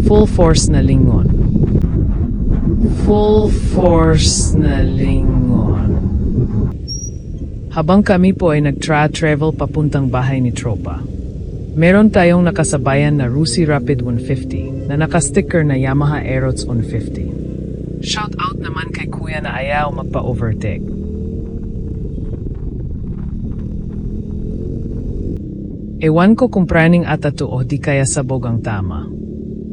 Full force na lingon. Full force na lingon. Habang kami po ay nag-travel papuntang bahay ni Tropa, meron tayong nakasabayan na Rusi Rapid 150 na nakasticker na Yamaha Aerox 150. Shout out naman kay kuya na ayaw magpa-overtake. Ewan ko kung praning ata to o di kaya sabog ang tama.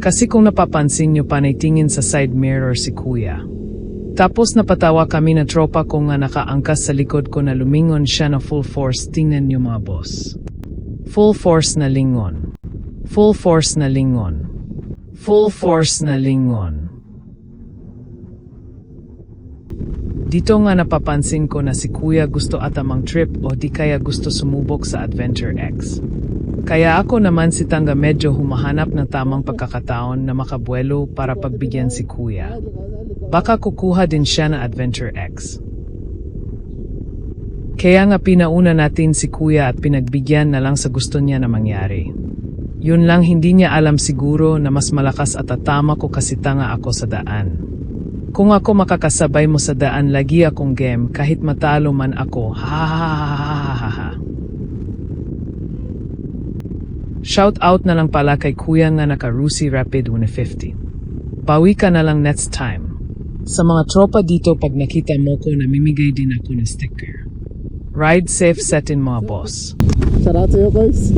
Kasi kung napapansin nyo panay tingin sa side mirror si kuya. Tapos napatawa kami na Tropa ko nga nakaangkas sa likod ko na lumingon siya na full force. Tingnan nyo mga boss. Full force na lingon. Full force na lingon. Full force na lingon. Dito nga napapansin ko na si kuya gusto atamang trip o di kaya gusto sumubok sa Adventure X. Kaya ako naman si Tanga medyo humahanap ng tamang pagkakataon na makabuelo para pagbigyan si kuya. Baka kukuha din siya na Adventure X. Kaya nga pinauna natin si kuya at pinagbigyan na lang sa gusto niya na mangyari. Yun lang hindi niya alam siguro na mas malakas at tatama ko kasi tanga ako sa daan. Kung ako makakasabay mo sa daan lagi akong game kahit matalo man ako, ha. Shout out na lang pala kay kuya nga naka Rusi Rapid 150. Bawi ka na lang next time. Sa mga tropa dito pag nakita mo ko namimigay din ako ng sticker. Ride safe set in mga boss. Shout out to you guys.